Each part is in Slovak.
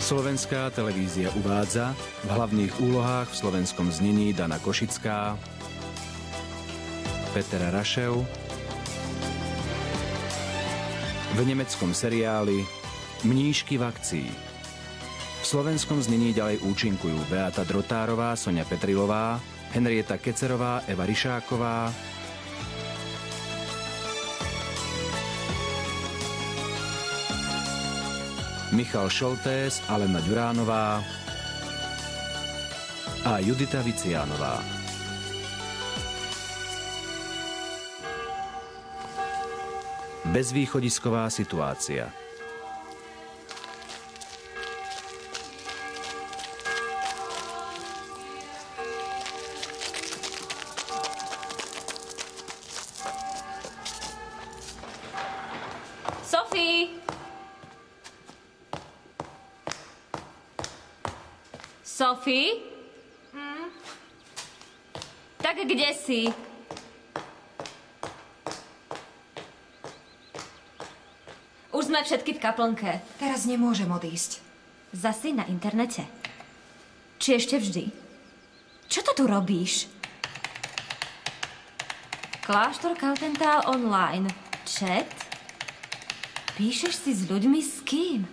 Slovenská televízia uvádza v hlavných úlohách v slovenskom znení Dana Košická, Peter Rašev, v nemeckom seriáli Mníšky v akcii. V slovenskom znení ďalej účinkujú Beata Drotárová, Soňa Petrilová, Henrieta Kecerová, Eva Ryšáková, Michal Šoltés, Alena Ďuránová a Judita Viciánová. Bezvýchodisková situácia. Sophie! Sophie? Tak kde si? Už sme všetky v kaplnke. Teraz nemôžem odísť. Zasi na internete? Či ešte vždy? Čo to tu robíš? Kláštor Kaltentál online. Chat? Píšeš si s ľuďmi s kým?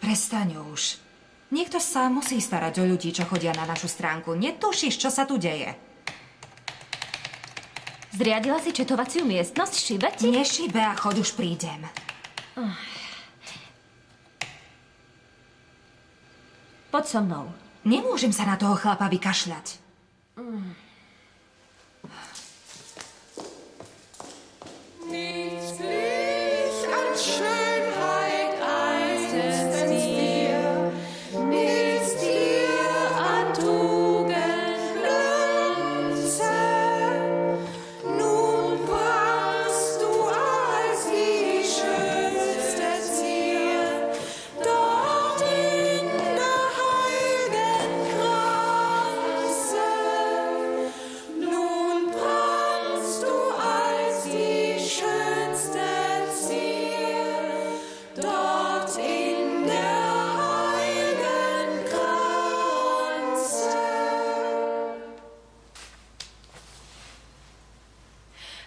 Prestaň už. Niekto sa musí starať o ľudí, čo chodia na našu stránku. Netušíš, čo sa tu deje. Zriadila si četovaciu miestnosť, šíbe ti? Nešíbe a choď už prídem. Poď so mnou. Nemôžem sa na toho chlapa vykašľať.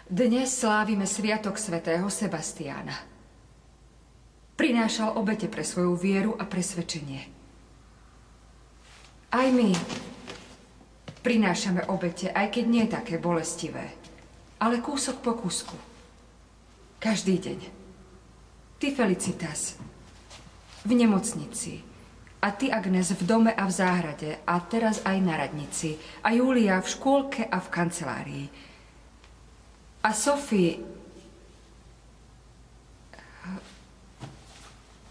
Dnes slávime sviatok svätého Sebastiána. Prinášal obete pre svoju vieru a presvedčenie. Aj my prinášame obete, aj keď nie také bolestivé, ale kúsok po kúsku. Každý deň. Ty, Felicitas, v nemocnici. A ty, Agnes, v dome a v záhrade. A teraz aj na radnici. A Júlia v škôlke a v kancelárii. A Sophie...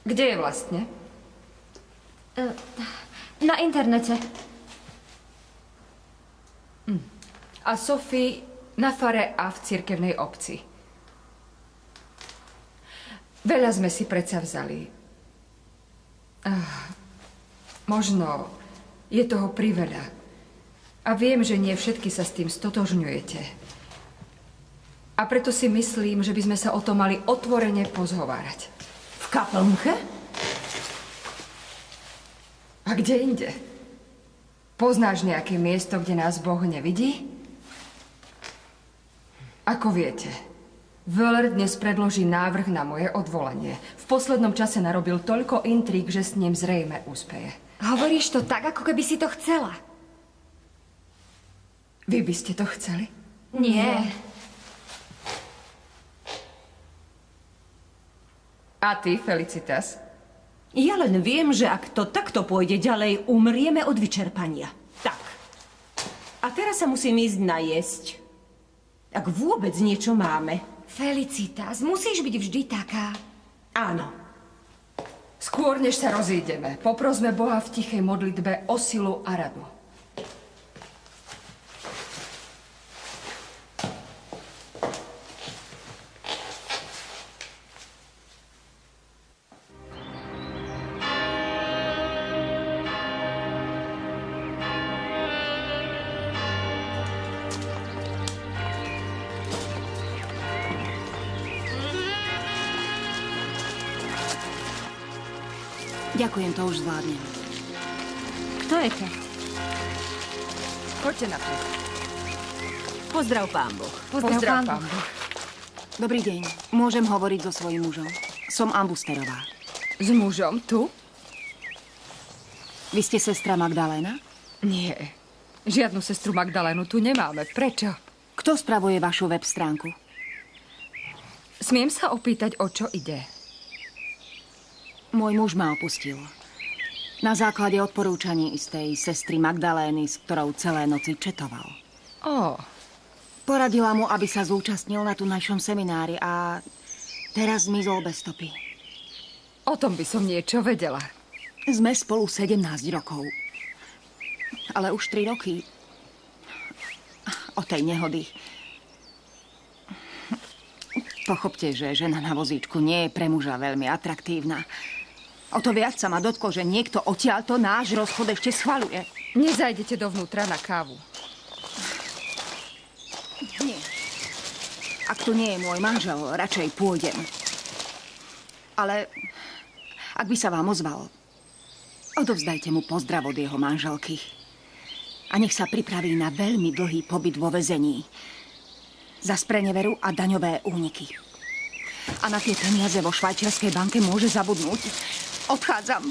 Kde je vlastne? Na internete. A Sophie na fare a v cirkevnej obci. Veľa sme si predsa vzali. Možno je toho priveľa. A viem, že nie všetky sa s tým stotožňujete. A preto si myslím, že by sme sa o to mali otvorene pozhovárať. V kaplnke? A kde inde? Poznáš nejaké miesto, kde nás Boh nevidí? Ako viete, Wöhler dnes predloží návrh na moje odvolanie. V poslednom čase narobil toľko intríg, že s ním zrejme úspeje. Hovoríš to tak, ako keby si to chcela. Vy by ste to chceli? Nie. A ty, Felicitas? Ja len viem, že ak to takto pôjde ďalej, umrieme od vyčerpania. Tak. A teraz sa musím ísť najesť. Ak vôbec niečo máme. Felicitas, musíš byť vždy taká. Áno. Skôr, než sa rozídeme, poprosme Boha v tichej modlitbe o silu a radu. Ďakujem, to už zvládnem. Kto je to? Poďte napred. Pozdrav, pán Boh. Pozdrav, pán Boh. Dobrý deň. Môžem hovoriť so svojím mužom? Som Ambusterová. S mužom tu? Vy ste sestra Magdaléna? Nie. Žiadnu sestru Magdalénu tu nemáme. Prečo? Kto spravuje vašu web stránku? Smiem sa opýtať, o čo ide? Môj muž ma opustil. Na základe odporúčaní istej sestry Magdalény, s ktorou celé noci četoval. Ó, Poradila mu, aby sa zúčastnil na tunajšom seminári a teraz zmizol bez stopy. o tom by som niečo vedela. Sme spolu 17 rokov. Ale už 3 roky od tej nehody. Pochopte, že žena na vozíčku nie je pre muža veľmi atraktívna. O to viac sa ma dotklo, že niekto odtiaľto náš rozchod ešte schvaľuje. Nezajdete dovnútra na kávu. Nie. Ak tu nie je môj manžel, radšej pôjdem. Ale ak by sa vám ozval, odovzdajte mu pozdrav od jeho manželky. A nech sa pripraví na veľmi dlhý pobyt vo väzení. Za spreneveru a daňové úniky. A na tie peniaze vo švajčiarskej banke môže zabudnúť. Odchádzam.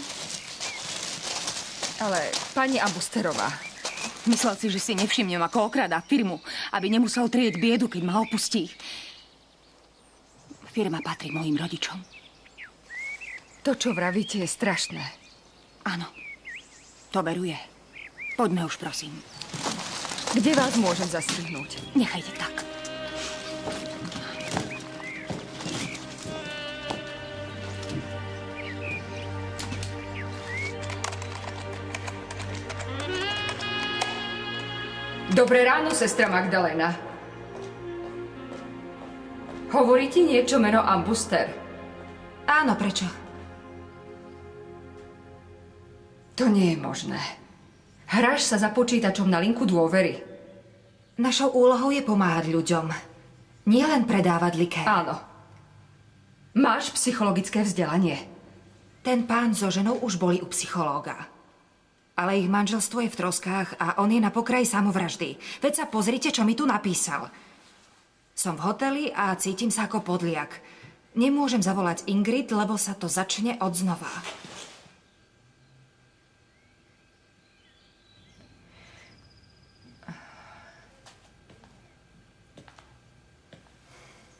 Ale pani Ambusterová, Myslel si, že si nevšimnem, ako okradá firmu, aby nemusel trieť biedu, keď ma opustí. Firma patrí mojim rodičom. to, čo vravíte, je strašné. Áno, to veruje. Poďme už, prosím. Kde vás môžem zastrihnúť? Nechajte tak. Dobré ráno, sestra Magdaléna. Hovorí ti niečo meno Ambuster? Áno, prečo? To nie je možné. Hráš sa za počítačom na linku dôvery. Našou úlohou je pomáhať ľuďom. Nie len predávať likér. Áno. Máš psychologické vzdelanie. Ten pán so ženou už boli u psychológa. Ale ich manželstvo je v troskách a on je na pokraji samovraždy. Veď sa pozrite, čo mi tu napísal. Som v hoteli a cítim sa ako podliak. Nemôžem zavolať Ingrid, lebo sa to začne odznova.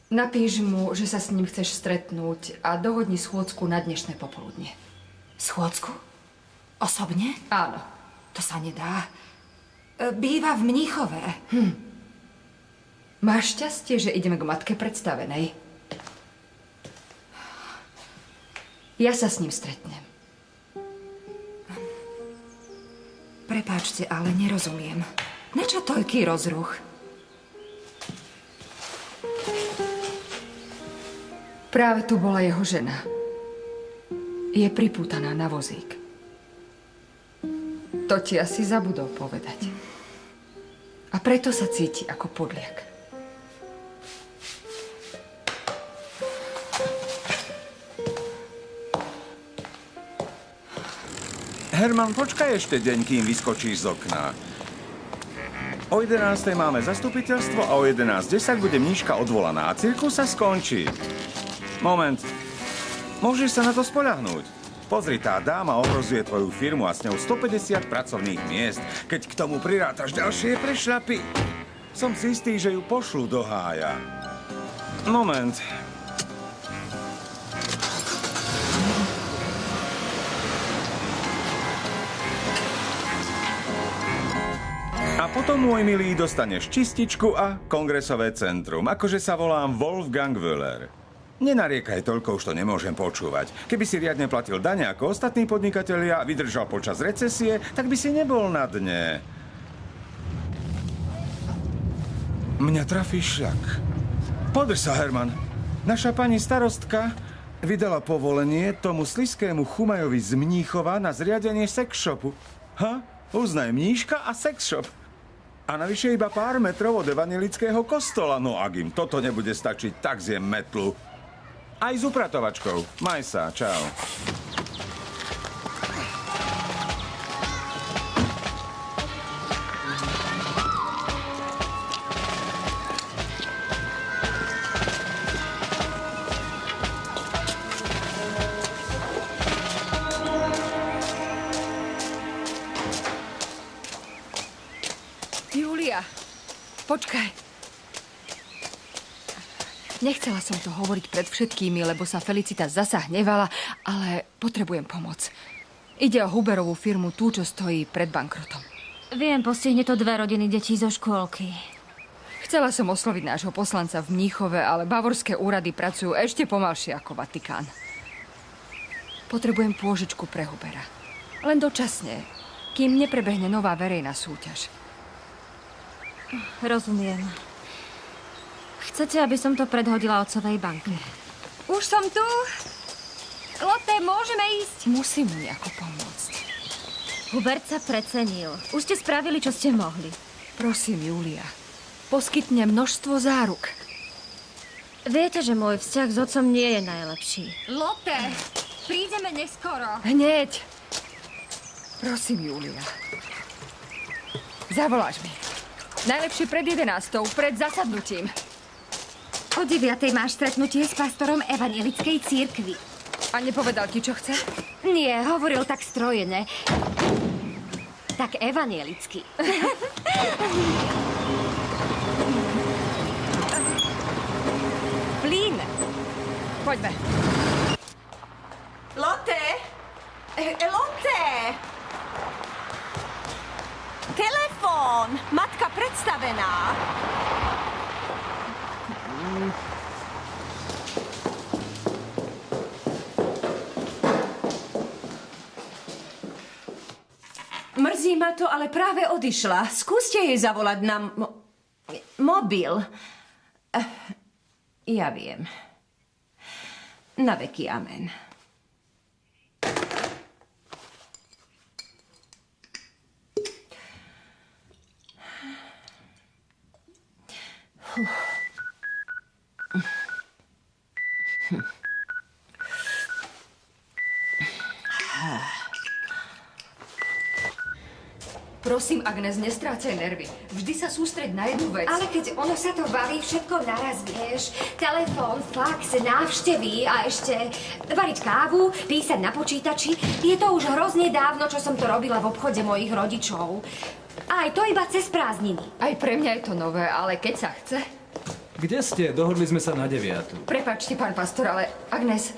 Napíš mu, že sa s ním chceš stretnúť a dohodni schôdzku na dnešné popoludne. Schôdzku? Osobne? Áno. To sa nedá. Býva v Mníchove. Máš šťastie, že ideme k matke predstavenej. Ja sa s ním stretnem. Prepáčte, ale nerozumiem. Na čo toľký rozruch? Práve tu bola jeho žena. Je pripútaná na vozík. To ti asi zabudol povedať. A preto sa cíti ako podliak. Herman, počkaj ešte deň, kým vyskočíš z okna. O 11:00 máme zastupiteľstvo a o 11:10 bude mníška odvolaná a cirkus sa skončí. Moment. Môžeš sa na to spoľahnúť. Pozri, tá dáma ohrozuje tvoju firmu a s ňou 150 pracovných miest. Keď k tomu prirátaš ďalšie prešľapy, som si istý, že ju pošlú do hája. Moment. A potom, môj milý, dostaneš čističku a kongresové centrum. Akože sa volám Wolfgang Wöhler. Nenariekaj toľko, už to nemôžem počúvať. Keby si riadne platil dane ako ostatní podnikatelia, vydržal počas recesie, tak by si nebol na dne. Mňa trafí šľak. Podr sa, Herman. Naša pani starostka vydala povolenie tomu sliskému chumajovi z Mníchova na zriadenie sexshopu. Uznaj, mníška a sexshop. A navyše iba pár metrov od evanjelického kostola. No ak im toto nebude stačiť, tak zjem metlu. Aj s upratovačkou. Maj sa, čau. Počkaj. Nechcela som to hovoriť pred všetkými, lebo sa Felicita zasa hnevala, ale potrebujem pomoc. Ide o Huberovú firmu, tú, čo stojí pred bankrotom. Viem, postihne to 2 rodiny detí zo škôlky. Chcela som osloviť nášho poslanca v Mníchove, ale bavorské úrady pracujú ešte pomalšie ako Vatikán. Potrebujem pôžičku pre Hubera. Len dočasne, kým neprebehne nová verejná súťaž. Rozumiem. Chcete, aby som to predhodila otcovej banke? Už som tu. Lotte, môžeme ísť? Musím mu nejako pomôcť. Hubert sa precenil. Už ste spravili, čo ste mohli. Prosím, Julia, poskytne množstvo záruk. Viete, že môj vzťah s otcom nie je najlepší. Lotte, prídeme neskoro. Hneď. Prosím, Julia. Zavoláš mi. Najlepšie pred 11:00, pred zasadnutím. O 9:00 máš stretnutie s pastorom evangelickej cirkvi. A nepovedal ti, čo chce? Nie, hovoril tak strojene. Tak evangelicky. Plín. Poďme. Lotte! Lotte! Telefón! Matka predstavená! Mrzí ma to, ale práve odišla. Skúste jej zavolať na mobil. Ja viem. Na veky amen. Prosím, Agnes, nestrácaj nervy. Vždy sa sústreď na jednu vec. Ale keď ono sa to valí všetko naraz, vieš. Telefón, fax, návštevy a ešte variť kávu, písať na počítači. Je to už hrozne dávno, čo som to robila v obchode mojich rodičov. Aj to iba cez prázdniny. Aj pre mňa je to nové, ale keď sa chce... Kde ste? Dohodli sme sa na 9:00. Prepáčte, pán pastor, ale Agnes,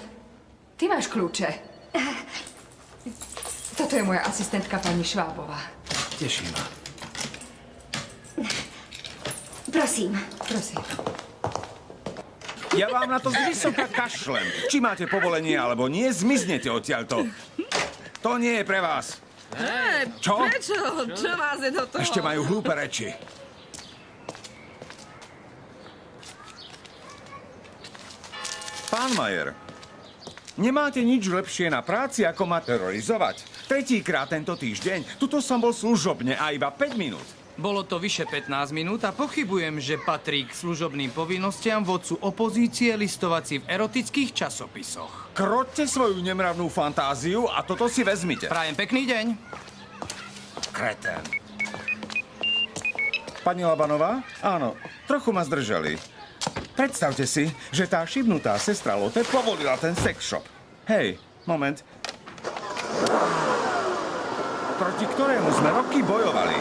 ty máš kľúče. Toto je moja asistentka pani Švábová. Teší ma. Prosím. Prosím. Ja vám na to zvysoka kašlem. Či máte povolenie alebo nie, zmiznete odtiaľto. To nie je pre vás. Čo? Prečo? Čo vás je do toho? Ešte majú hlúpe reči. Pán Majer, nemáte nič lepšie na práci, ako ma terorizovať? Tretíkrát tento týždeň. Tuto som bol služobne a iba 5 minút. Bolo to vyše 15 minút a pochybujem, že patrí k služobným povinnostiam vodcu opozície listovať si v erotických časopisoch. Kroťte svoju nemravnú fantáziu a toto si vezmite. Prajem pekný deň. Kretén. Pani Labanová? Áno, trochu ma zdržali. Predstavte si, že tá šibnutá sestra Lotte povolila ten sex shop. Hej, moment. Proti ktorému sme roky bojovali.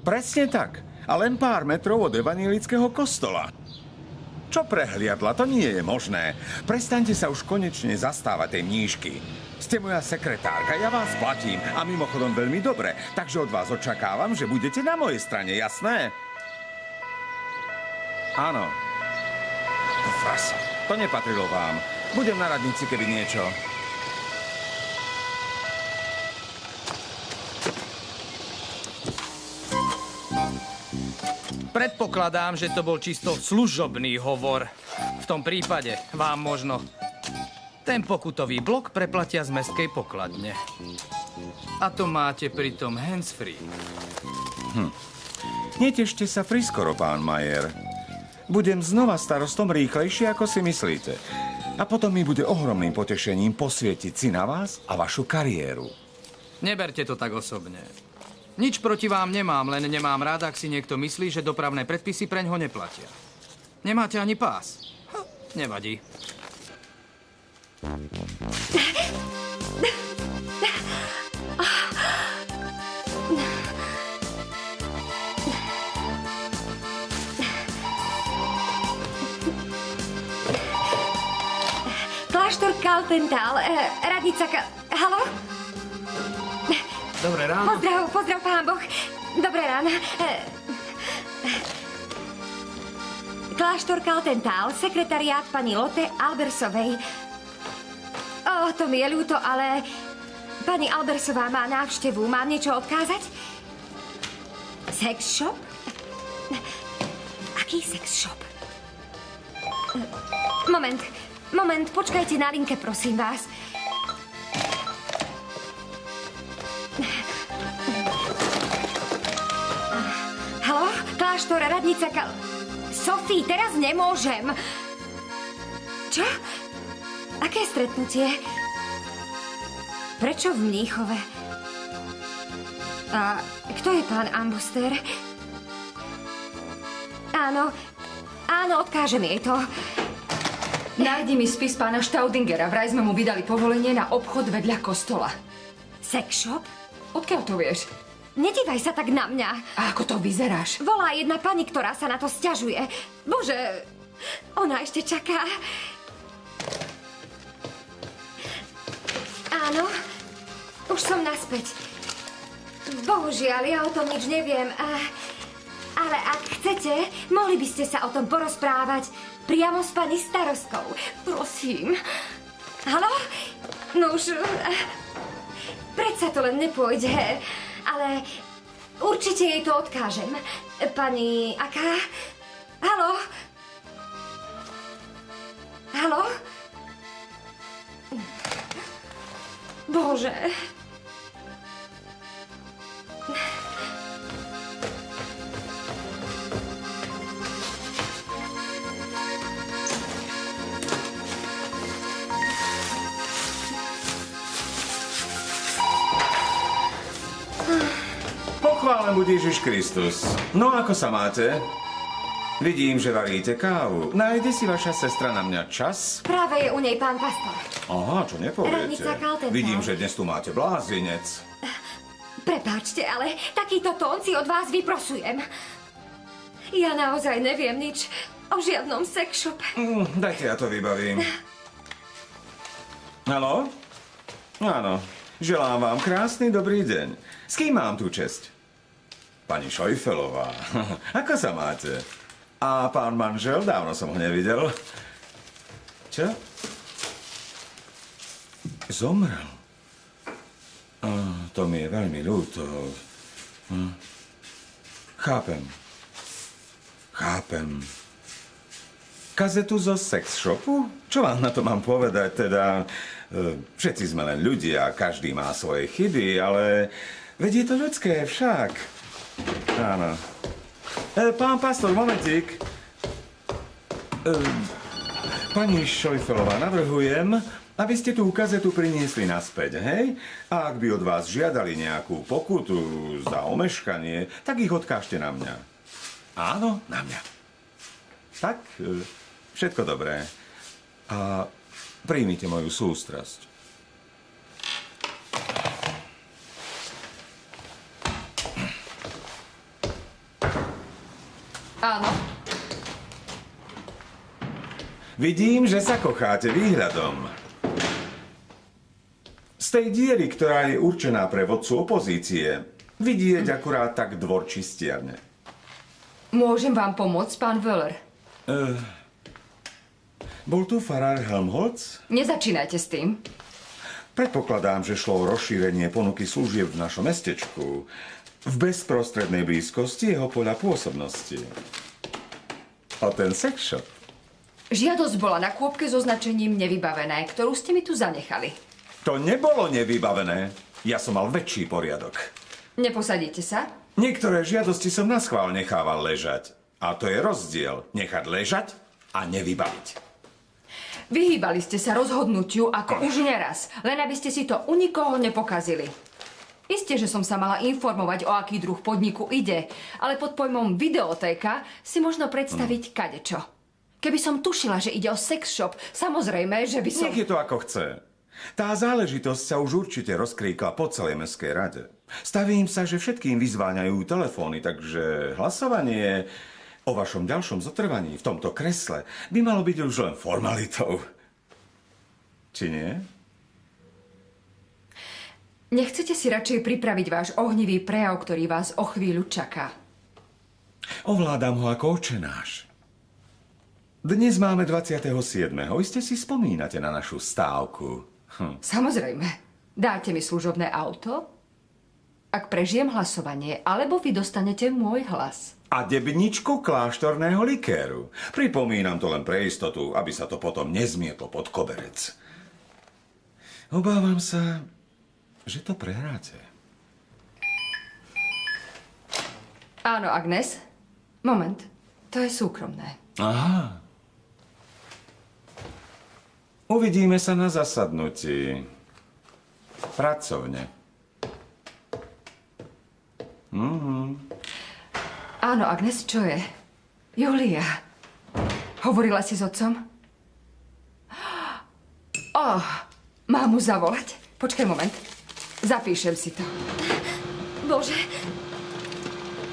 Presne tak. A len pár metrov od evanjelického kostola. Čo prehliadla? To nie je možné. Prestaňte sa už konečne zastávať tej mníšky. Ste moja sekretárka, ja vás platím a mimochodom veľmi dobre, takže od vás očakávam, že budete na mojej strane, jasné? Áno. To frasa. To nepatrilo vám. Budem na radnici, keby niečo. Predpokladám, že to bol čisto služobný hovor. V tom prípade vám možno ten pokutový blok preplatia z mestskej pokladne. A to máte pritom handsfree. Netešte sa priskoro, pán Majer. Budem znova starostom rýchlejšie, ako si myslíte. A potom mi bude ohromným potešením posvietiť si na vás a vašu kariéru. Neberte to tak osobne. Nič proti vám nemám, len nemám rád, ak si niekto myslí, že dopravné predpisy preňho neplatia. Nemáte ani pás. Nevadí. Kláštor Kaltentál, radnica Haló? Dobré ráno. Pozdrav, pán Boh. Dobré ráno. Kláštor Kaltentál, sekretariát pani Lotte Albersovej. To mi je ľúto, ale pani Albersová má návštevu. Mám niečo odkázať? Sex shop? Aký sex shop? Moment, počkajte na linke, prosím vás. Haló? Kláštor, radnica Sofí, teraz nemôžem. Čo? Aké stretnutie? Prečo v Mníchove? A kto je pán Ambuster? Áno, odkážem jej to. Nájdi mi spis pána Staudingera. Vraj sme mu vydali povolenie na obchod vedľa kostola. Sex shop? Odkiaľ to vieš? Nedívaj sa tak na mňa. A ako to vyzeráš? Volá jedna pani, ktorá sa na to sťažuje. Bože, ona ešte čaká. Áno, už som naspäť. Bohužiaľ, ja o tom nič neviem. Ale ak chcete, mohli by ste sa o tom porozprávať priamo s pani starostkou. Prosím. Haló? No už... predsa to len nepôjde. Ale určite jej to odkážem. Pani aká? Haló? Haló? Bože. Pochválen buď Ježiš Kristus. No, ako sa máte? Vidím, že varíte kávu. Nájde si vaša sestra na mňa čas? Práve je u nej pán pastor. Aha, čo nepoviete? Radnica Kaltentál. Vidím, že dnes tu máte blázinec. Prepáčte, ale takýto tón si od vás vyprosujem. Ja naozaj neviem nič o žiadnom sex shope. Dajte, ja to vybavím. Haló? Áno. Želám vám krásny dobrý deň. S kým mám tú česť? Pani Šojfelová. Ako sa máte? A pán manžel? Dávno som ho nevidel. Čo? Zomrel. To mi je veľmi ľúto. Chápem. Kazetu zo sex shopu? Čo vám na to mám povedať? Teda, všetci sme len ľudia, každý má svoje chyby, ale veď je to ľudské však. Áno. Pán pastor, momentík. Pani Šojfelová, navrhujem, aby ste tú kazetu priniesli naspäť, hej? A ak by od vás žiadali nejakú pokutu za omeškanie, tak ich odkážte na mňa. Áno, na mňa. Tak, všetko dobré. A príjmite moju sústrasť. Áno. Vidím, že sa kocháte výhľadom. Z tej diery, ktorá je určená pre vodcu opozície, vidieť akurát tak dvor čistiarne. Môžem vám pomôcť, pán Wöller? Bol tu farár Helmholtz? Nezačínajte s tým. Predpokladám, že šlo o rozšírenie ponuky služieb v našom mestečku v bezprostrednej blízkosti jeho poľa pôsobnosti. O ten sex shop. Žiadosť bola na kôpke so značením nevybavené, ktorú ste mi tu zanechali. To nebolo nevybavené. Ja som mal väčší poriadok. Neposadíte sa? Niektoré žiadosti som naschvál nechával ležať. A to je rozdiel. Nechať ležať a nevybaviť. Vyhýbali ste sa rozhodnutiu ako už neraz, len aby ste si to u nikoho nepokazili. Isté, že som sa mala informovať, o aký druh podniku ide, ale pod pojmom videotéka si možno predstaviť kadečo. Keby som tušila, že ide o sex shop, samozrejme, že by som... Nech je to ako chce. Tá záležitosť sa už určite rozkríkla po celej mestskej rade. Stavím sa, že všetkým vyzváňajú telefóny, takže hlasovanie o vašom ďalšom zotrvaní v tomto kresle by malo byť už len formalitou. Či nie? Nechcete si radšej pripraviť váš ohnivý prejav, ktorý vás o chvíľu čaká? Ovládam ho ako očenáš. Dnes máme 27. Iste si spomínate na našu stávku. Samozrejme. Dáte mi služobné auto? Ak prežijem hlasovanie, alebo vy dostanete môj hlas. A debničku kláštorného likéru. Pripomínam to len pre istotu, aby sa to potom nezmietlo pod koberec. Obávam sa, že to prehráte. Áno, Agnes. Moment. To je súkromné. Aha. Uvidíme sa na zasadnutí. Pracovne. Áno, Agnes, čo je? Julia. Hovorila si s otcom? Mám mu zavolať? Počkaj moment. Zapíšem si to. Bože,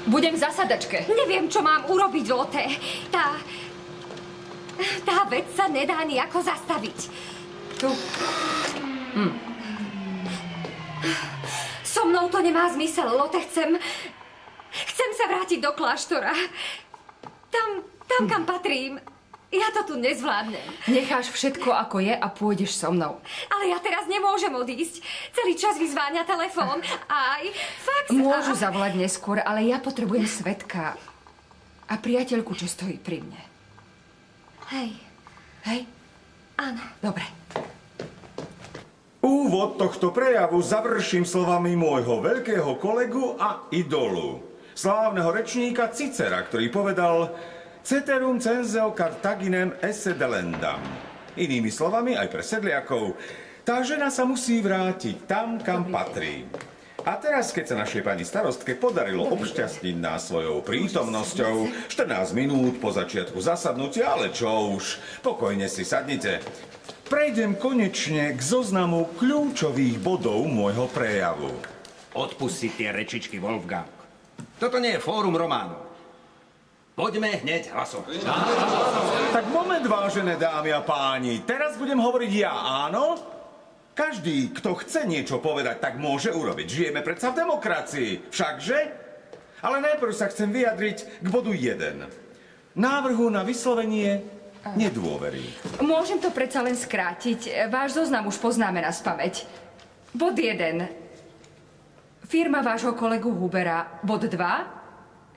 Budem v zasadačke. neviem, čo mám urobiť, Lotte. Tá vec sa nedá nejako zastaviť. Tu. So mnou to nemá zmysel, Lotte. Chcem sa vrátiť do kláštora. Tam, kam patrím. Ja to tu nezvládnem. Necháš všetko, ako je a pôjdeš so mnou. Ale ja teraz nemôžem odísť. Celý čas vyzváňa telefón. Aj fax. Môžu zavolať neskôr, ale ja potrebujem svedka a priateľku, čo stojí pri mne. Hej, Hej? áno. Dobre. Úvod tohto prejavu završím slovami môjho veľkého kolegu a idolu, slávneho rečníka Cicera, ktorý povedal Ceterum censeo Carthaginem esse delendam. Inými slovami, aj pre sedliakov, tá žena sa musí vrátiť tam, kam patrí. A teraz, keď sa našej pani starostke podarilo obšťastniť nás svojou prítomnosťou, 14 minút po začiatku zasadnutia, ale čo už, pokojne si sadnite. Prejdem konečne k zoznamu kľúčových bodov môjho prejavu. Odpusti tie rečičky, Wolfgang. Toto nie je fórum románov. Poďme hneď hlasovať. Tak moment, vážené dámy a páni, teraz budem hovoriť ja, áno? Každý, kto chce niečo povedať, tak môže urobiť. Žijeme predsa v demokracii, všakže? Ale najprv sa chcem vyjadriť k bodu 1. Návrhu na vyslovenie nedôvery. Môžem to predsa len skrátiť. Váš zoznam už poznáme na spamäť. Bod 1. Firma vášho kolegu Hubera. Bod 2.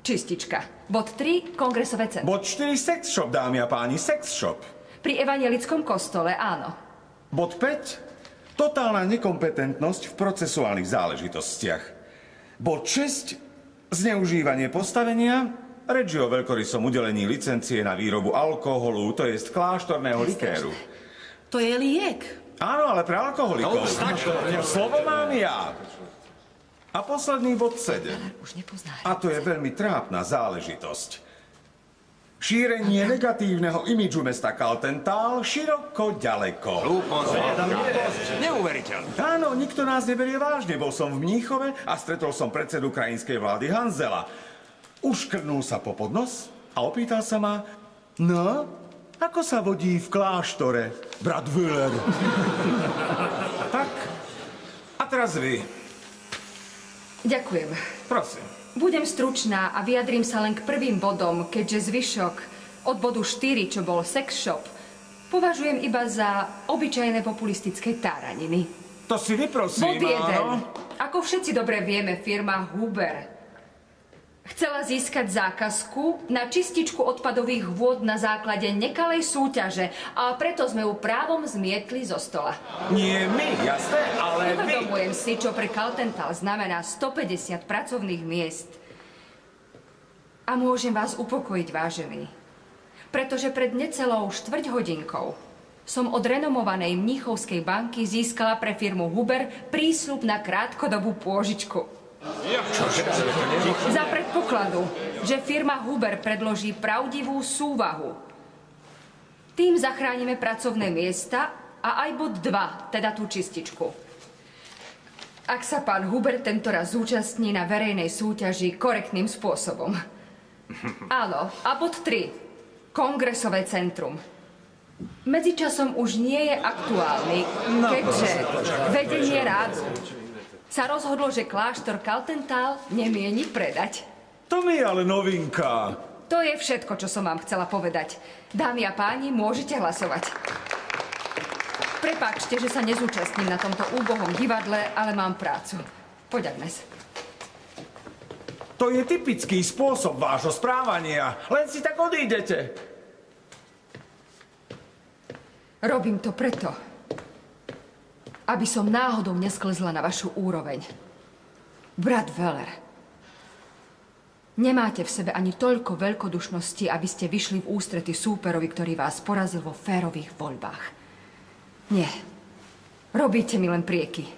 Čistička. Bod 3. Kongresové centrum. Bod 4. Sex shop, dámy a páni, sex shop. Pri evanjelickom kostole, áno. Bod 5. Totálna nekompetentnosť v procesuálnych záležitostiach. Bod 6. Zneužívanie postavenia. Reč je o veľkorysom udelení licencie na výrobu alkoholu, to jest kláštorného likéru. To je liek. Áno, ale pre alkoholikov. No, stačí. Slovo mám ja. A posledný bod 7. Už nepozná. A to je veľmi trápna záležitosť. Šírenie negatívneho imidžu mesta Kaltentál široko ďaleko. Hlúposť, neuveriteľné. Áno, nikto nás neberie vážne. Bol som v Mníchove a stretol som predsedu krajinskej vlády Hanzela. Uškrnul sa po podnos a opýtal sa ma, no, ako sa vodí v kláštore, brat Willer? Tak, a teraz vy. Ďakujem. Prosím. Budem stručná a vyjadrím sa len k prvým bodom, keďže zvyšok od bodu 4, čo bol sex shop, považujem iba za obyčajné populistické táraniny. To si vyprosím, Bod 1. áno? Ako všetci dobre vieme, firma Huber chcela získať zákazku na čističku odpadových vôd na základe nekalej súťaže a preto sme ju právom zmietli zo stola. Nie my, jasné, ale vy. Uvedomujem si, čo pre Kaltentál znamená 150 pracovných miest. A môžem vás upokojiť, vážený. Pretože pred necelou štvrťhodinkou som od renomovanej Mníchovskej banky získala pre firmu Huber prísľub na krátkodobú pôžičku. Za predpokladu, že firma Huber predloží pravdivú súvahu. Tým zachránime pracovné miesta A aj bod 2, teda tú čističku. Ak sa pán Hubert tentoraz zúčastní na verejnej súťaži korektným spôsobom. Áno, a bod 3, kongresové centrum. Medzičasom už nie je aktuálny, keďže vedenie rádu sa rozhodlo, že kláštor Kaltentál nemieni predať. To mi je ale novinka. To je všetko, čo som vám chcela povedať. Dámy a páni, môžete hlasovať. Prepáčte, že sa nezúčastním na tomto úbohom divadle, ale mám prácu. Poď, Agnes. To je typický spôsob vášho správania. Len si tak odídete. Robím to preto, aby som náhodou nesklzla na vašu úroveň. Brat Weller, nemáte v sebe ani toľko veľkodušnosti, aby ste vyšli v ústrety súperovi, ktorý vás porazil vo férových voľbách. Nie. Robíte mi len prieky.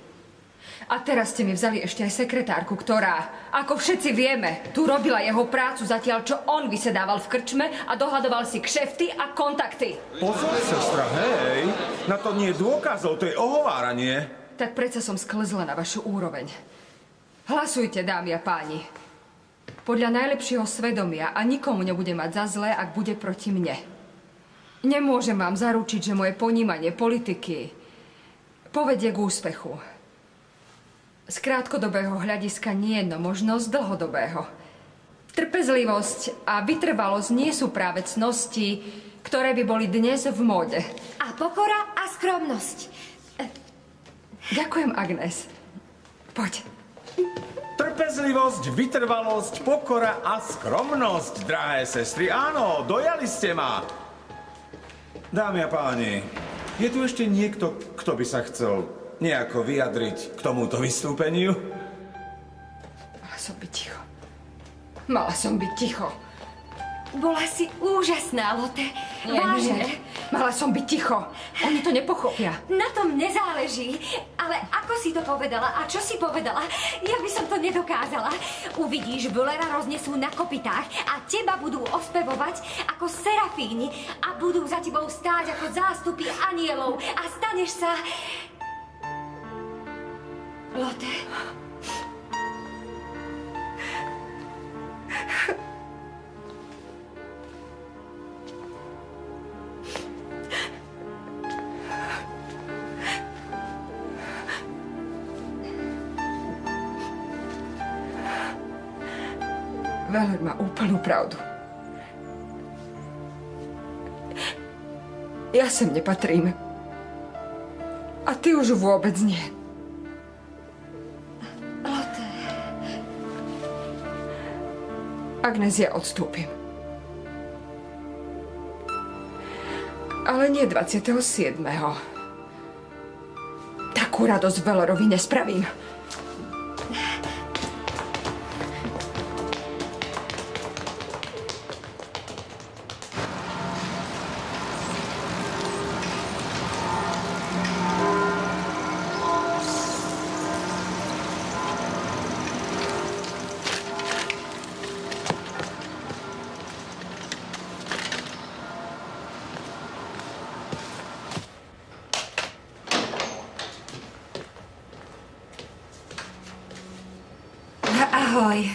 A teraz ste mi vzali ešte aj sekretárku, ktorá, ako všetci vieme, tu robila jeho prácu zatiaľ, čo on vysedával v krčme a dohadoval si kšefty a kontakty. Pozor, sestra, hej. Na to nie je dôkazov, to je ohováranie. Tak predsa som sklzla na vašu úroveň. Hlasujte, dámy a páni. Podľa najlepšieho svedomia a nikomu nebude mať za zlé, ak bude proti mne. Nemôžem vám zaručiť, že moje ponímanie politiky povedie k úspechu. Z krátkodobého hľadiska nie, no možno z dlhodobého. Trpezlivosť a vytrvalosť nie sú práve cnosti, ktoré by boli dnes v móde. A pokora a skromnosť. Ďakujem, Agnes. Poď. Trpezlivosť, vytrvalosť, pokora a skromnosť, drahé sestry. Áno, dojali ste ma. Dámy a páni, je tu ešte niekto, kto by sa chcel nejako vyjadriť k tomuto vystúpeniu? Mala som byť ticho. Mala som byť ticho. Bola si úžasná, Lotte. Vážne. Mala som byť ticho. Oni to nepochopia. Na tom nezáleží. Ale ako si to povedala a čo si povedala, ja by som to nedokázala. Uvidíš, Bullera roznesú na kopytách a teba budú ospevovať ako serafíni a budú za tebou stáť ako zástupy anielov a staneš sa... Lotte. Weller má úplnú pravdu. Ja sem nepatrím. A ty už vôbec nie. Lotte. Agnes, ja odstúpim. Ale nie 27. Takú radosť Wellerovi nespravím. Ahoj.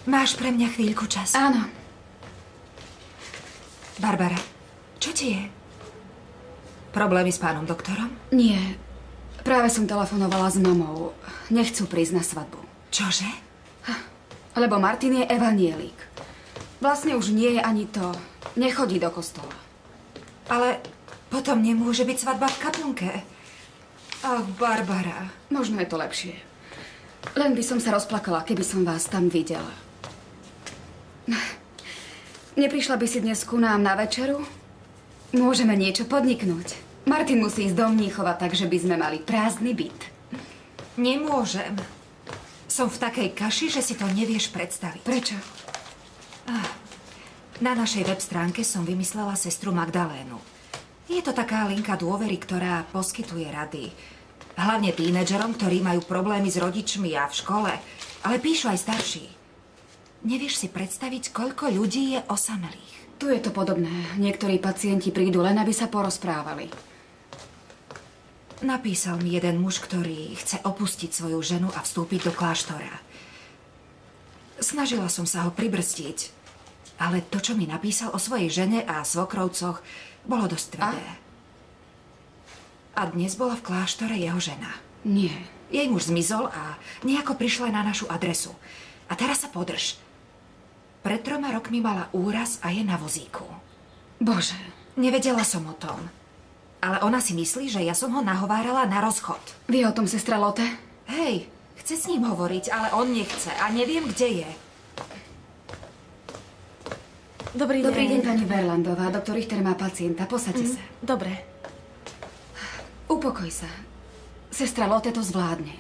Máš pre mňa chvíľku čas? Áno. Barbara, čo ti je? Problémy s pánom doktorom? Nie. Práve som telefonovala s mamou. Nechcú prísť na svadbu. Čože? Lebo Martin je evanielik. Vlastne už nie je ani to. Nechodí do kostola. Ale potom nemôže byť svadba v kaplnke. Ach, Barbara. Možno je to lepšie. Len by som sa rozplakala, keby som vás tam videla. Neprišla by si dnes ku nám na večeru? Môžeme niečo podniknúť. Martin musí ísť do Mníchova, takže by sme mali prázdny byt. Nemôžem. Som v takej kaši, že si to nevieš predstaviť. Prečo? Na našej web stránke som vymyslela sestru Magdalénu. Je to taká linka dôvery, ktorá poskytuje rady. Hlavne tínedžerom, ktorí majú problémy s rodičmi a v škole. Ale píšu aj starší. Nevieš si predstaviť, koľko ľudí je osamelých. Tu je to podobné. Niektorí pacienti prídu len, aby sa porozprávali. Napísal mi jeden muž, ktorý chce opustiť svoju ženu a vstúpiť do kláštora. Snažila som sa ho pribrzdiť, ale to, čo mi napísal o svojej žene a svokrovcoch, bolo dosť tvrdé. A dnes bola v kláštore jeho žena. Nie. Jej muž zmizol a nejako prišla na našu adresu. A teraz sa podrž. Pred 3 rokmi mala úraz a je na vozíku. Bože. Nevedela som o tom. Ale ona si myslí, že ja som ho nahovárala na rozchod. Vie o tom sestra Lotte? Hej, chce s ním hovoriť, ale on nechce a neviem, kde je. Dobrý deň. Dobrý deň, pani Verlandová. Doktor Richter má pacienta. Posaďte sa. Dobre. Upokoj sa. Sestra Lotte to zvládne.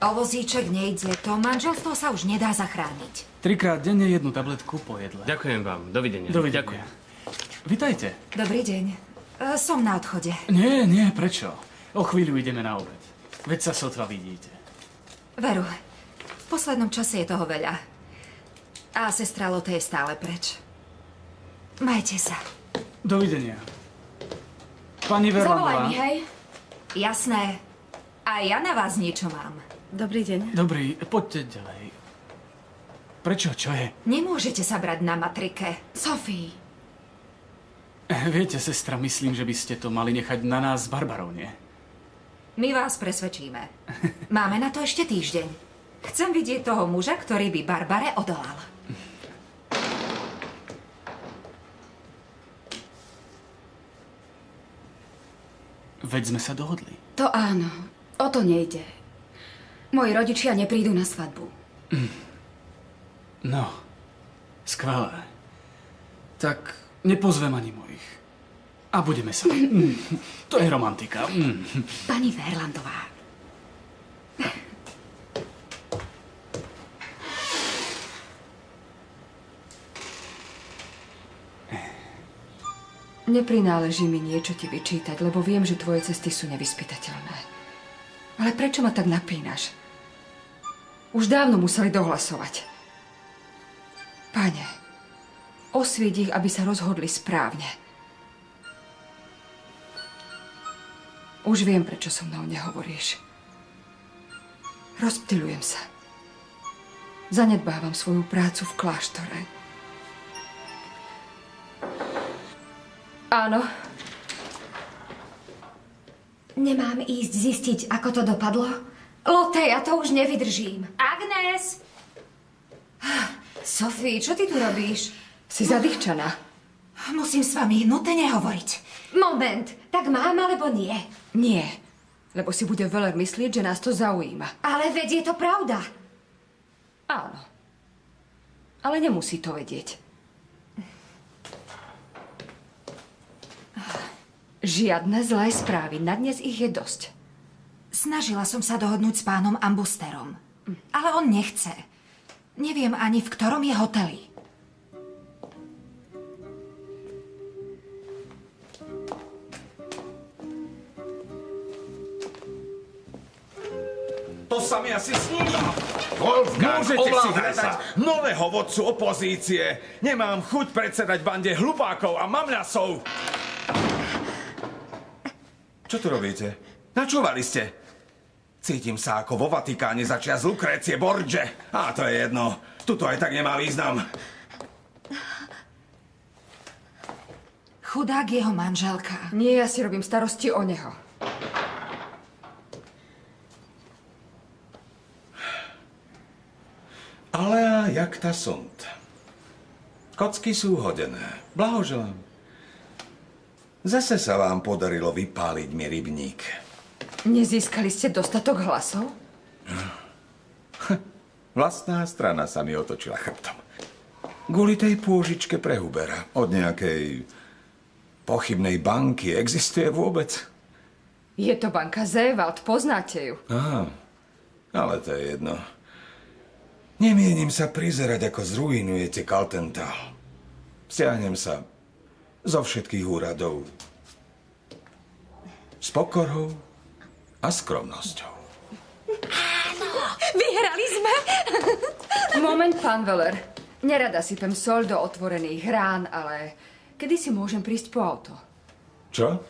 O vozíček nejde, to manželstvo sa už nedá zachrániť. 3-krát denne 1 tabletku po jedle. Ďakujem vám. Dovidenia. Dovidenia. Ďakujem. Vitajte. Dobrý deň. Som na odchode. Nie, prečo? O chvíľu ideme na obed. Veď sa sotva vidíte. Veru, v poslednom čase je toho veľa. A sestra Lotte je stále preč. Majte sa. Dovidenia. Pani Zavolaj Verlandová. mi, hej? Jasné. A ja na vás niečo mám. Dobrý deň. Dobrý, poďte ďalej. Prečo? Čo je? Nemôžete sa brať na matrike. Sophie. Viete, sestra, myslím, že by ste to mali nechať na nás s Barbarou, nie? My vás presvedčíme. Máme na to ešte týždeň. Chcem vidieť toho muža, ktorý by Barbare odolal. Veď sme sa dohodli. To áno. O to nejde. Moji rodičia neprídu na svadbu. No, skvelé. Tak nepozvem ani mojich. A budeme sa. To je romantika. Pani Verlandová. Neprináleží mi niečo ti vyčítať, lebo viem, že tvoje cesty sú nevyspytateľné. Ale prečo ma tak napínaš? Už dávno museli dohlasovať. Pane, osvieť ich, aby sa rozhodli správne. Už viem, prečo so mnou nehovoríš. Rozptyľujem sa. Zanedbávam svoju prácu v kláštore. Áno. Nemám ísť zistiť, ako to dopadlo? Lotte, ja to už nevydržím. Agnes! Sophie, čo ty tu robíš? Si zadýchčaná. Musím s vami nutene hovoriť. Moment, tak mám alebo nie? Nie, lebo si bude Veller myslieť, že nás to zaujíma. Ale veď je to pravda. Áno. Ale nemusí to vedieť. Žiadne zlé správy. Na dnes ich je dosť. Snažila som sa dohodnúť s pánom Ambusterom. Ale on nechce. Neviem ani, v ktorom je hoteli. To sa mi asi sníva. Wolfgang, Môžete si ovládaj hľadať sa. nového vodcu opozície. Nemám chuť predsedať bande hlupákov a mamľasov. Čo tu robíte? Načúvali ste? Cítim sa ako vo Vatikáne za čias Lukrécie Borgia. A to je jedno. Tuto aj tak nemá význam. Chudák jeho manželka. Nie, ja si robím starosti o neho. Ale jak ta sunt? Kocky sú hodené. Blahoželám. Zase sa vám podarilo vypáliť mi rybník. Nezískali ste dostatok hlasov? Vlastná strana sa mi otočila chrbtom. Kvôli tej pôžičke pre Hubera od nejakej pochybnej banky existuje vôbec? Je to banka Zewald, poznáte ju. Aha, ale to je jedno. Nemienim sa prizerať, ako zruinujete Kaltental. Stiahnem sa zo všetkých úradov. S pokorou a skromnosťou. Vyhrali sme! Moment, pán Veller. Nerada sypem soľ do otvorených rán, ale kedy si môžem prísť po auto? Čo?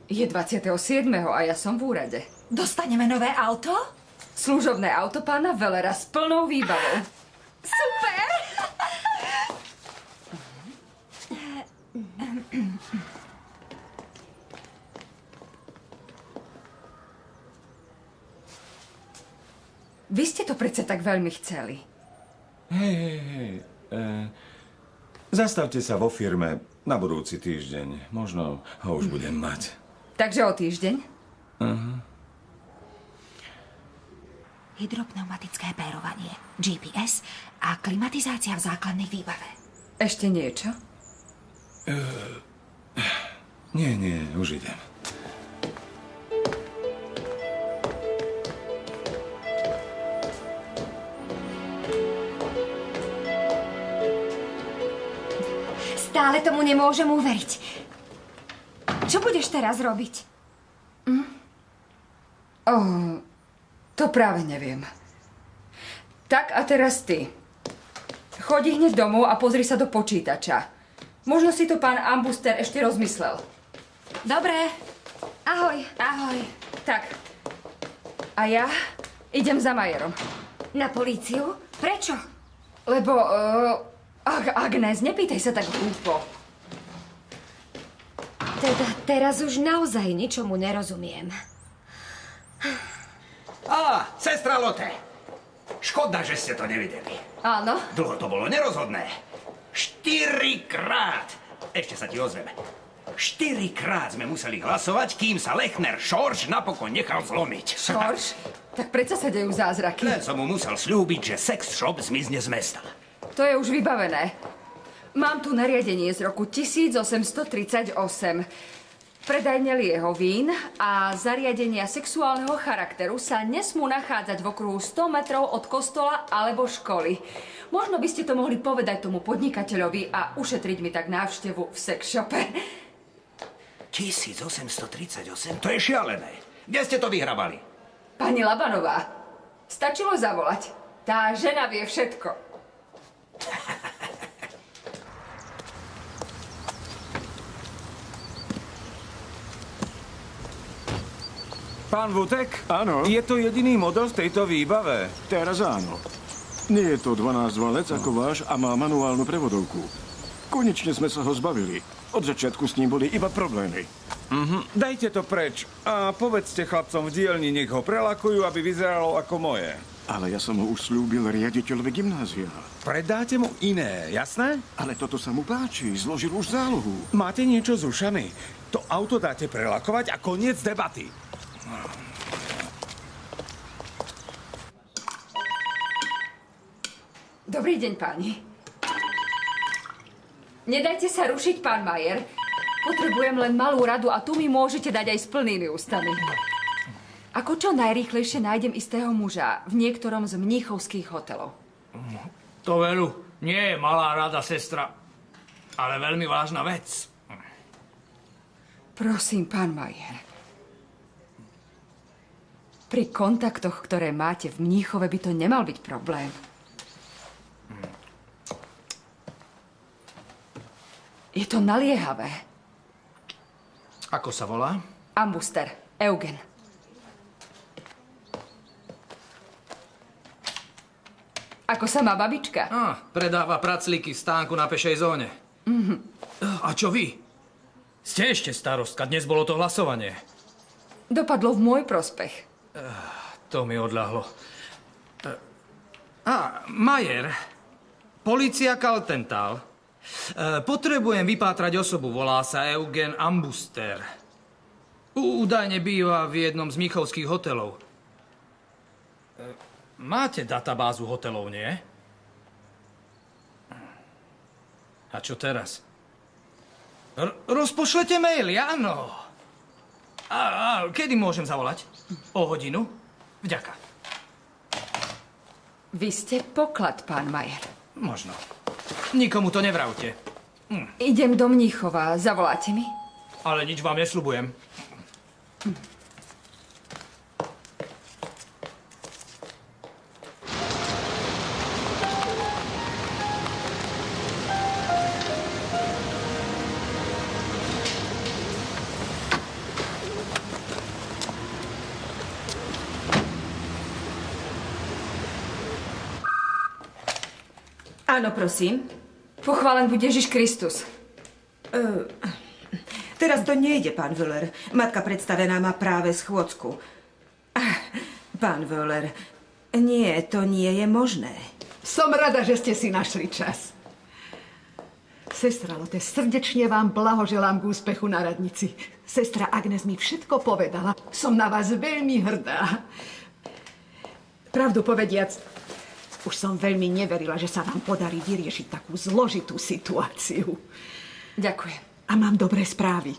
Je 27. a ja som v úrade. Dostaneme nové auto? Služobné auto pána Velera s plnou výbavou. Super! Vy ste to predsa tak veľmi chceli. Hej. Zastavte sa vo firme na budúci týždeň. Možno ho už budem mať. Takže o týždeň? Hydropneumatické pérovanie, GPS a klimatizácia v základnej výbave. Ešte niečo? Nie, už idem. Stále tomu nemôžem uveriť. Čo budeš teraz robiť? To práve neviem. Tak a teraz ty. Chodí hneď domov a pozri sa do počítača. Možno si to pán Ambuster ešte rozmyslel. Dobre. Ahoj. Ahoj. Tak. A ja idem za Majerom. Na políciu? Prečo? Lebo, Agnes, nepýtaj sa tak hlúpo. Teda teraz už naozaj ničomu nerozumiem. Sestra Lotte. Škoda, že ste to nevideli. Áno? Dlho to bolo nerozhodné. 4-krát. Ešte sa ti ozveme. 4-krát sme museli hlasovať, kým sa Lechner Schorsch napokon nechal zlomiť. Schorsch? Tak predsa sa dejú zázraky. Len som mu musel slúbiť, že sex shop zmizne z mesta. To je už vybavené. Mám tu nariadenie z roku 1838. Predajne liehovín a zariadenia sexuálneho charakteru sa nesmú nachádzať v okruhu 100 metrov od kostola alebo školy. Možno by ste to mohli povedať tomu podnikateľovi a ušetriť mi tak návštevu v sex shope. 1838? To je šialené. Kde ste to vyhrabali? Pani Labanová, stačilo zavolať. Tá žena vie všetko. Pán Vutek? Áno. Je to jediný model v tejto výbave? Teraz áno. Nie je to 12 valec ako váš a má manuálnu prevodovku. Konečne sme sa ho zbavili. Od začiatku s ním boli iba problémy. Dajte to preč a povedzte chlapcom v dielni, nech ho prelakujú, aby vyzeralo ako moje. Ale ja som ho už slúbil riaditeľovi gymnázia. Predáte mu iné, jasné? Ale toto sa mu páči, zložil už zálohu. Máte niečo s ušami? To auto dáte prelakovať a koniec debaty. Dobrý deň, páni. Nedajte sa rušiť, pán Majer. Potrebujem len malú radu a tu mi môžete dať aj s plnými ústami. Ako čo najrýchlejšie nájdem istého muža v niektorom z mníchovských hotelov. To veru, nie je malá rada, sestra, ale veľmi vážna vec. Prosím, pán Majer. Pri kontaktoch, ktoré máte v Mníchove, by to nemal byť problém. Je to naliehavé. Ako sa volá? Ambuster, Eugen. Ako sa má babička? Predáva praclíky v stánku na pešej zóne. A čo vy? Ste ešte starostka, dnes bolo to hlasovanie. Dopadlo v môj prospech. To mi odľahlo. Majer, polícia Kaltental. Potrebujem vypátrať osobu, volá sa Eugen Ambuster. Údajne býva v jednom z mníchovských hotelov. Máte databázu hotelov, nie? A čo teraz? Rozpošlete maily, áno. Kedy môžem zavolať? O hodinu? Vďaka. Vy ste poklad, pán Majer. Možno. Nikomu to nevravte. Idem do Mníchova. Zavoláte mi? Ale nič vám nesľubujem. Áno, prosím. Pochválen buď Ježiš Kristus. Teraz to nejde, pán Wöhler. Matka predstavená má práve schôdzku. Pán Wöhler, nie, to nie je možné. Som rada, že ste si našli čas. Sestra Lotte, srdečne vám blahoželám k úspechu na radnici. Sestra Agnes mi všetko povedala. Som na vás veľmi hrdá. Pravdu povediac, už som veľmi neverila, že sa vám podarí vyriešiť takú zložitú situáciu. Ďakujem. A mám dobré správy.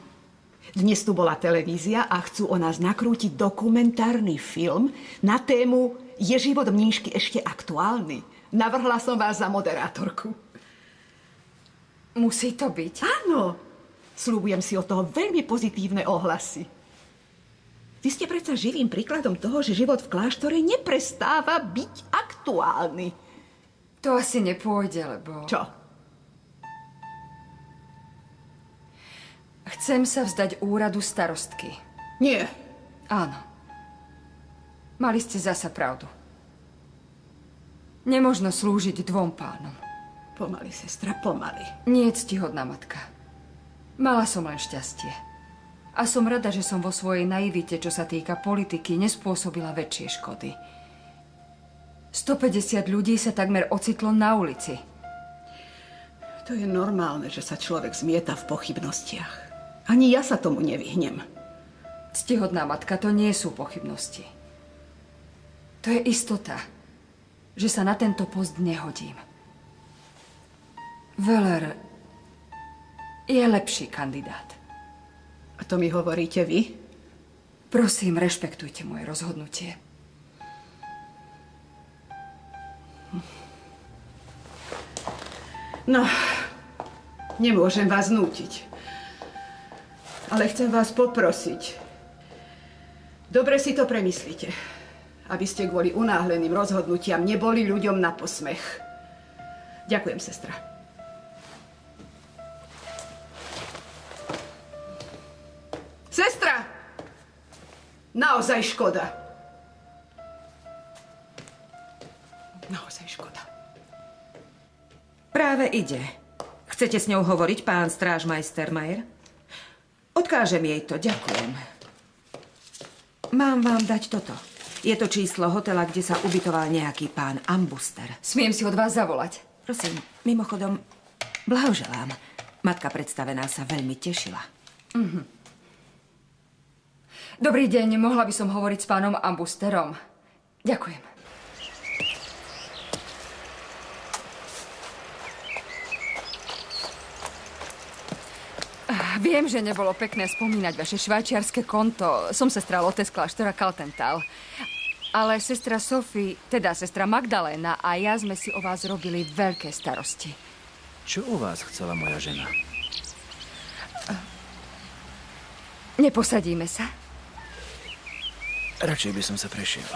Dnes tu bola televízia a chcú o nás nakrútiť dokumentárny film na tému Je život mníšky ešte aktuálny? Navrhla som vás za moderátorku. Musí to byť? Áno. Sľubujem si od toho veľmi pozitívne ohlasy. Vy ste predsa živým príkladom toho, že život v kláštore neprestáva byť aktuálny. To asi nepôjde, lebo... Čo? Chcem sa vzdať úradu starostky. Nie. Áno. Mali ste zasa pravdu. Nemožno slúžiť dvom pánom. Pomaly, sestra, pomaly. Nie, ctihodná matka. Mala som len šťastie. A som rada, že som vo svojej naivite, čo sa týka politiky, nespôsobila väčšie škody. 150 ľudí sa takmer ocitlo na ulici. To je normálne, že sa človek zmieta v pochybnostiach. Ani ja sa tomu nevyhnem. Ctihodná matka, to nie sú pochybnosti. To je istota, že sa na tento post nehodím. Wöhler je lepší kandidát. A to mi hovoríte vy? Prosím, rešpektujte moje rozhodnutie. No, nemôžem vás nútiť. Ale chcem vás poprosiť. Dobre si to premyslite. Aby ste kvôli unáhleným rozhodnutiam neboli ľuďom na posmech. Ďakujem, sestra. Sestra! Naozaj škoda. Naozaj škoda. Práve ide. Chcete s ňou hovoriť, pán strážmajster Majer? Odkážem jej to, ďakujem. Mám vám dať toto. Je to číslo hotela, kde sa ubytoval nejaký pán Ambuster. Smiem si od vás zavolať? Prosím, mimochodom, blahoželám. Matka predstavená sa veľmi tešila. Dobrý deň, mohla by som hovoriť s pánom Ambusterom. Ďakujem. Viem, že nebolo pekné spomínať vaše švajčiarske konto. Som sestra Lotte z kláštora Kaltental. Ale sestra Sophie, teda sestra Magdaléna a ja sme si o vás robili veľké starosti. Čo u vás chcela moja žena? Neposadíme sa? Radšej by som sa prešiel.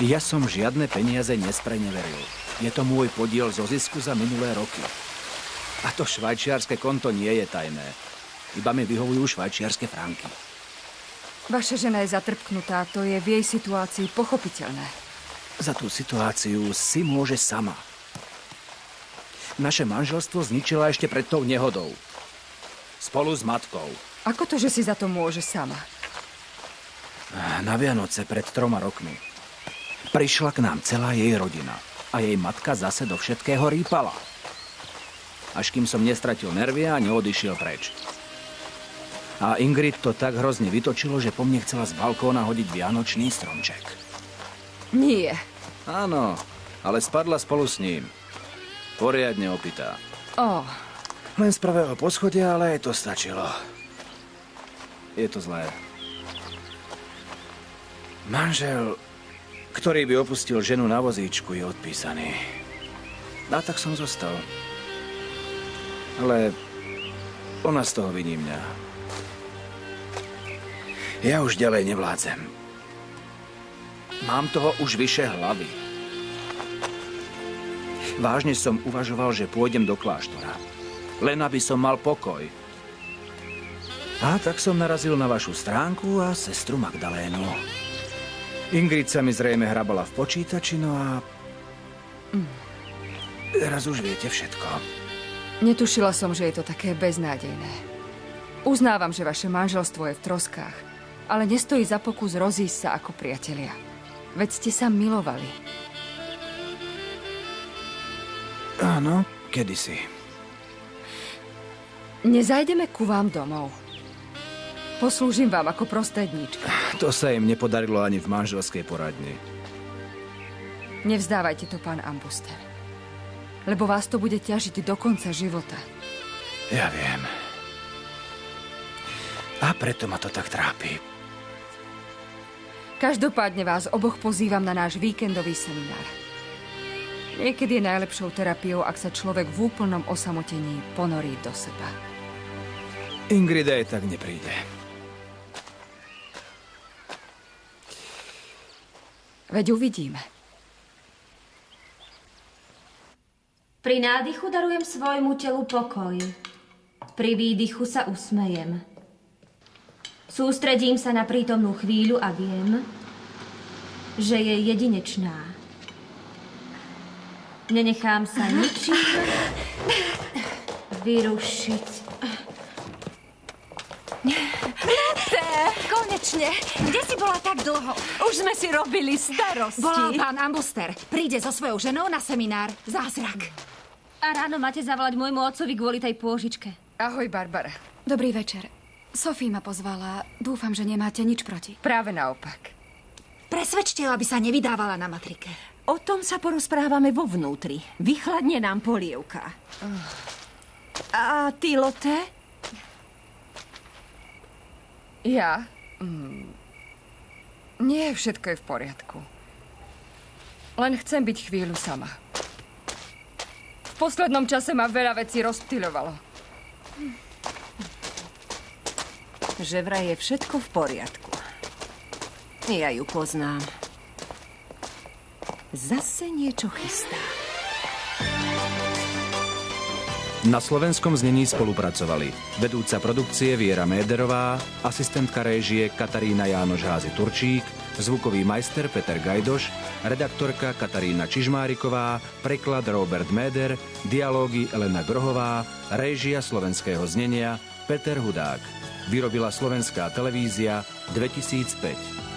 Ja som žiadne peniaze nespreneveril. Je to môj podiel zo zisku za minulé roky. A to švajčiarske konto nie je tajné. Iba mi vyhovujú švajčiarske franky. Vaša žena je zatrpknutá, to je v jej situácii pochopiteľné. Za tú situáciu si môže sama. Naše manželstvo zničila ešte pred tou nehodou. Spolu s matkou. Ako to, že si za to môže sama? Na Vianoce pred 3 rokmi prišla k nám celá jej rodina. A jej matka zase do všetkého rýpala. Až kým som nestratil nervy a neodišiel preč. A Ingrid to tak hrozne vytočilo, že po mne chcela z balkóna hodiť vianočný stromček. Nie. Áno, ale spadla spolu s ním. Poriadne opitá. Len z prvého poschodia, ale aj to stačilo. Je to zlé. Manžel, ktorý by opustil ženu na vozíčku, je odpísaný. A tak som zostal. Ale ona z toho viní mňa. Ja už ďalej nevládzem. Mám toho už vyše hlavy. Vážne som uvažoval, že pôjdem do kláštora. Len aby som mal pokoj. A tak som narazil na vašu stránku a sestru Magdalénu. Ingrid sa mi zrejme hrabala v počítači, no a... Teraz už viete všetko. Netušila som, že je to také beznádejné. Uznávam, že vaše manželstvo je v troskách, ale nestojí za pokus rozísť sa ako priatelia. Veď ste sa milovali. Áno, kedysi. Nezajdeme ku vám domov. Poslúžim vám ako prostredníčka. To sa im nepodarilo ani v manželskej poradni. Nevzdávajte to, pán Ambuster. Lebo vás to bude ťažiť do konca života. Ja viem. A preto ma to tak trápi. Každopádne vás oboch pozývam na náš víkendový seminár. Niekedy je najlepšou terapiou, ak sa človek v úplnom osamotení ponorí do seba. Ingrid aj tak nepríde. Veď uvidíme. Pri nádychu darujem svojmu telu pokoj. Pri výdychu sa usmejem. Sústredím sa na prítomnú chvíľu a viem, že je jedinečná. Nenechám sa ničím vyrušiť. Konečne! Kde si bola tak dlho? Už sme si robili starosti. Volal pán Ambuster. Príde so svojou ženou na seminár. Zázrak. A ráno máte zavolať môjmu otcovi kvôli tej pôžičke. Ahoj, Barbara. Dobrý večer. Sophie ma pozvala. Dúfam, že nemáte nič proti. Práve naopak. Presvedčte ju, aby sa nevydávala na matrike. O tom sa porozprávame vo vnútri. Vychladne nám polievka. A ty, Lotte? Ja? Nie, všetko je v poriadku. Len chcem byť chvíľu sama. V poslednom čase ma veľa vecí rozptyľovalo. Že vraj je všetko v poriadku. Ja ju poznám. Zase niečo chystá. Na slovenskom znení spolupracovali vedúca produkcie Viera Méderová, asistentka réžie Katarína Jánoš-Házy-Turčík, zvukový majster Peter Gajdoš, redaktorka Katarína Čižmáriková, preklad Robert Méder, dialógy Elena Grohová, réžia slovenského znenia Peter Hudák. Vyrobila Slovenská televízia 2005.